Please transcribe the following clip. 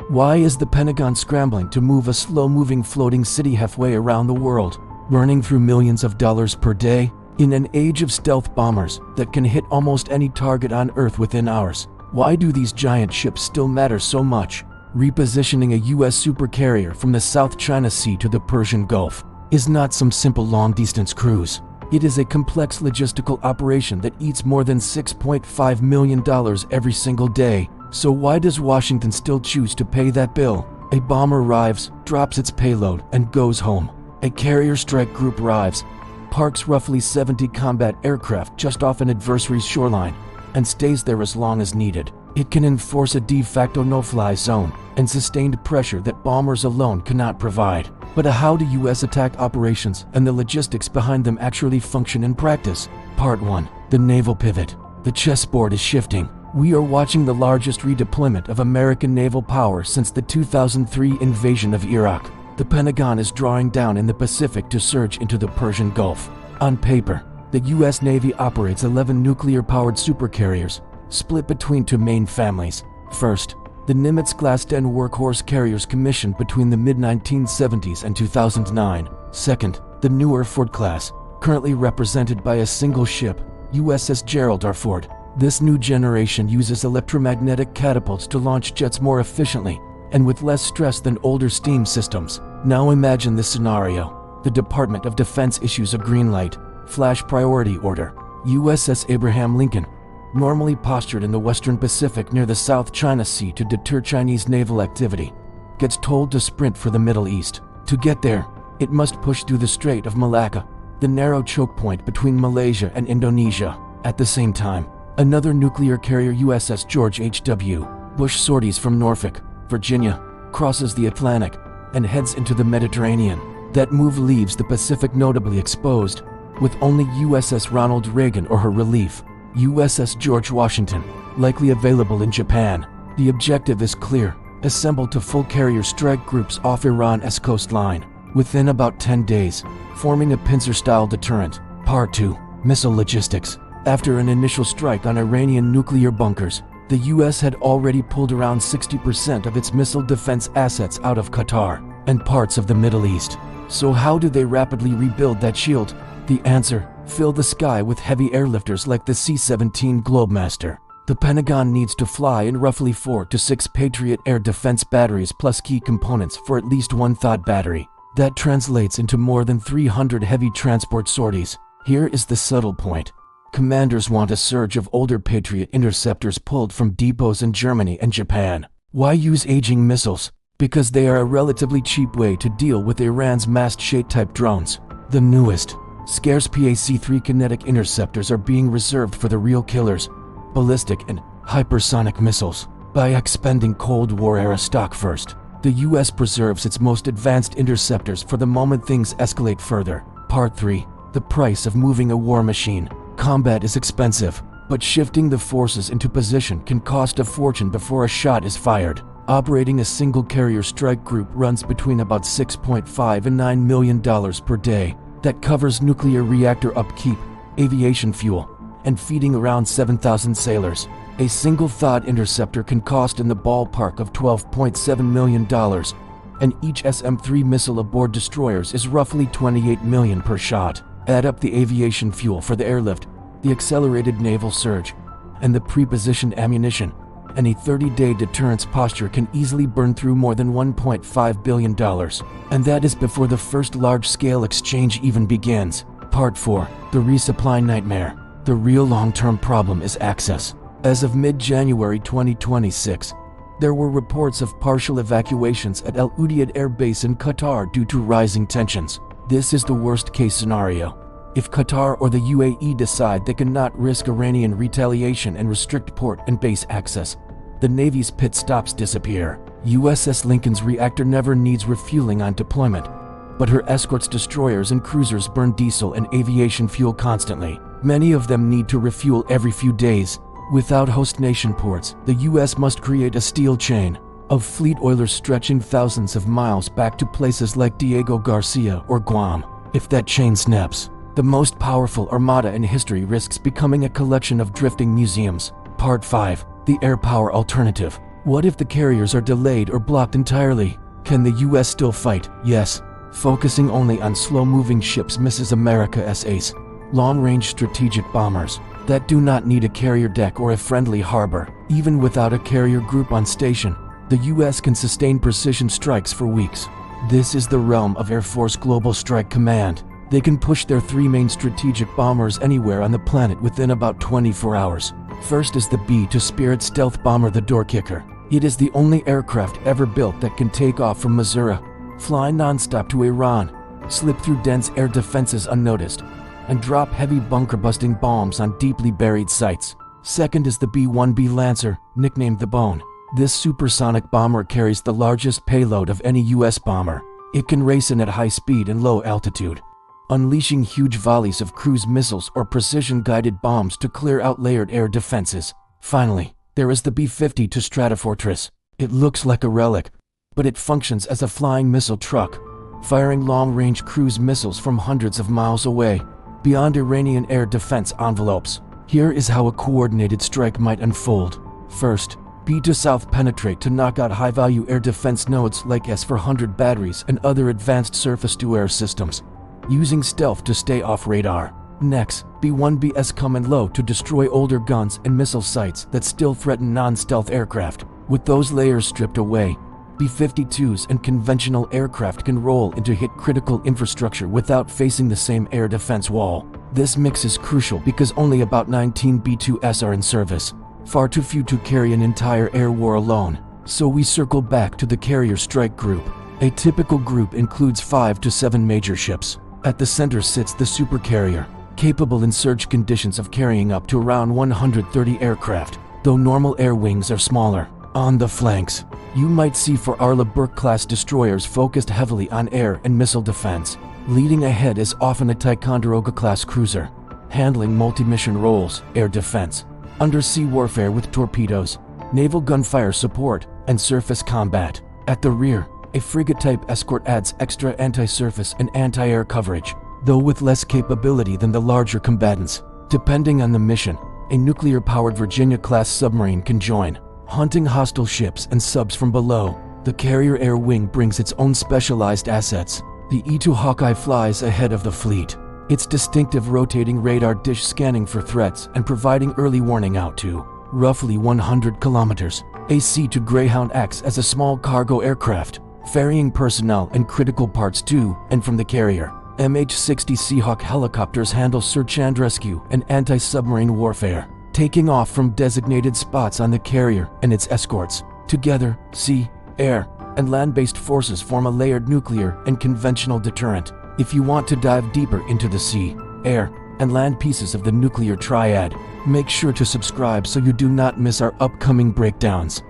Why is the Pentagon scrambling to move a slow-moving floating city halfway around the world, burning through millions of dollars per day? In an age of stealth bombers that can hit almost any target on Earth within hours, why do these giant ships still matter so much? Repositioning a U.S. supercarrier from the South China Sea to the Persian Gulf is not some simple long-distance cruise. It is a complex logistical operation that eats more than $6.5 million every single day. So why does Washington still choose to pay that bill? A bomber arrives, drops its payload, and goes home. A carrier strike group arrives, parks roughly 70 combat aircraft just off an adversary's shoreline, and stays there as long as needed. It can enforce a de facto no-fly zone and sustained pressure that bombers alone cannot provide. But how do U.S. attack operations and the logistics behind them actually function in practice? Part 1. The Naval Pivot. The chessboard is shifting. We are watching the largest redeployment of American naval power since the 2003 invasion of Iraq. The Pentagon is drawing down in the Pacific to surge into the Persian Gulf. On paper, the U.S. Navy operates 11 nuclear-powered supercarriers, split between two main families. First, the Nimitz-class 10 workhorse carriers commissioned between the mid-1970s and 2009. Second, the newer Ford-class, currently represented by a single ship, USS Gerald R. Ford. This new generation uses electromagnetic catapults to launch jets more efficiently and with less stress than older steam systems. Now imagine this scenario. The Department of Defense issues a green light, flash priority order. USS Abraham Lincoln, normally postured in the Western Pacific near the South China Sea to deter Chinese naval activity, gets told to sprint for the Middle East. To get there, it must push through the Strait of Malacca, the narrow choke point between Malaysia and Indonesia. At the same time, another nuclear carrier, USS George H.W. Bush, sorties from Norfolk, Virginia, crosses the Atlantic, and heads into the Mediterranean. That move leaves the Pacific notably exposed, with only USS Ronald Reagan or her relief, USS George Washington, likely available in Japan. The objective is clear: assemble to full carrier strike groups off Iran's coastline within about 10 days, forming a pincer-style deterrent. Part 2. Missile logistics. After an initial strike on Iranian nuclear bunkers, the U.S. had already pulled around 60% of its missile defense assets out of Qatar and parts of the Middle East. So how do they rapidly rebuild that shield? The answer: fill the sky with heavy airlifters like the C-17 Globemaster. The Pentagon needs to fly in roughly 4 to 6 Patriot air defense batteries plus key components for at least one THAAD battery. That translates into more than 300 heavy transport sorties. Here is the subtle point. Commanders want a surge of older Patriot interceptors pulled from depots in Germany and Japan. Why use aging missiles? Because they are a relatively cheap way to deal with Iran's mast-shaped-type drones. The newest, scarce PAC-3 kinetic interceptors are being reserved for the real killers, ballistic and hypersonic missiles. By expending Cold War-era stock first, the U.S. preserves its most advanced interceptors for the moment things escalate further. Part 3. The price of moving a war machine. Combat is expensive, but shifting the forces into position can cost a fortune before a shot is fired. Operating a single carrier strike group runs between about $6.5 and $9 million per day. That covers nuclear reactor upkeep, aviation fuel, and feeding around 7,000 sailors. A single THAAD interceptor can cost in the ballpark of $12.7 million, and each SM-3 missile aboard destroyers is roughly $28 million per shot. Add up the aviation fuel for the airlift, the accelerated naval surge, and the pre-positioned ammunition, and a 30-day deterrence posture can easily burn through more than $1.5 billion. And that is before the first large-scale exchange even begins. Part 4. The resupply nightmare. The real long-term problem is access. As of mid-January 2026, there were reports of partial evacuations at Al Udeid Air Base in Qatar due to rising tensions. This is the worst-case scenario. If Qatar or the UAE decide they cannot risk Iranian retaliation and restrict port and base access, the Navy's pit stops disappear. USS Lincoln's reactor never needs refueling on deployment, but her escorts destroyers and cruisers burn diesel and aviation fuel constantly. Many of them need to refuel every few days. Without host nation ports, the U.S. must create a steel chain of fleet oilers stretching thousands of miles back to places like Diego Garcia or Guam. If that chain snaps, the most powerful armada in history risks becoming a collection of drifting museums. Part 5. The air power alternative. What if the carriers are delayed or blocked entirely? Can the US still fight? Yes. Focusing only on slow-moving ships misses America's ace. Long-range strategic bombers that do not need a carrier deck or a friendly harbor. Even without a carrier group on station, the US can sustain precision strikes for weeks. This is the realm of Air Force Global Strike Command. They can push their 3 main strategic bombers anywhere on the planet within about 24 hours. First is the B-52 Spirit stealth bomber, the door kicker. It is the only aircraft ever built that can take off from Missouri, fly non-stop to Iran, slip through dense air defenses unnoticed, and drop heavy bunker-busting bombs on deeply buried sites. Second is the B-1B Lancer, nicknamed the Bone. This supersonic bomber carries the largest payload of any US bomber. It can race in at high speed and low altitude, unleashing huge volleys of cruise missiles or precision-guided bombs to clear out layered air defenses. Finally, there is the B-52 Stratofortress. It looks like a relic, but it functions as a flying missile truck, firing long-range cruise missiles from hundreds of miles away, beyond Iranian air defense envelopes. Here is how a coordinated strike might unfold. First, B-52 South penetrate to knock out high-value air defense nodes like S-400 batteries and other advanced surface-to-air systems, using stealth to stay off radar. Next, B-1Bs come in low to destroy older guns and missile sites that still threaten non-stealth aircraft. With those layers stripped away, B-52s and conventional aircraft can roll in to hit critical infrastructure without facing the same air defense wall. This mix is crucial because only about 19 B-2s are in service, far too few to carry an entire air war alone. So we circle back to the carrier strike group. A typical group includes 5 to 7 major ships. At the center sits the supercarrier, capable in surge conditions of carrying up to around 130 aircraft, though normal air wings are smaller. On the flanks, you might see 4 Arleigh Burke-class destroyers focused heavily on air and missile defense. Leading ahead is often a Ticonderoga-class cruiser, handling multi-mission roles, air defense, undersea warfare with torpedoes, naval gunfire support, and surface combat. At the rear, a frigate-type escort adds extra anti-surface and anti-air coverage, though with less capability than the larger combatants. Depending on the mission, a nuclear-powered Virginia-class submarine can join, hunting hostile ships and subs from below. The carrier air wing brings its own specialized assets. The E-2 Hawkeye flies ahead of the fleet, its distinctive rotating radar dish scanning for threats and providing early warning out to roughly 100 kilometers. A C-2 Greyhound acts as a small cargo aircraft, ferrying personnel and critical parts to and from the carrier. MH-60 Seahawk helicopters handle search and rescue and anti-submarine warfare, taking off from designated spots on the carrier and its escorts. Together, sea, air, and land-based forces form a layered nuclear and conventional deterrent. If you want to dive deeper into the sea, air, and land pieces of the nuclear triad, make sure to subscribe so you do not miss our upcoming breakdowns.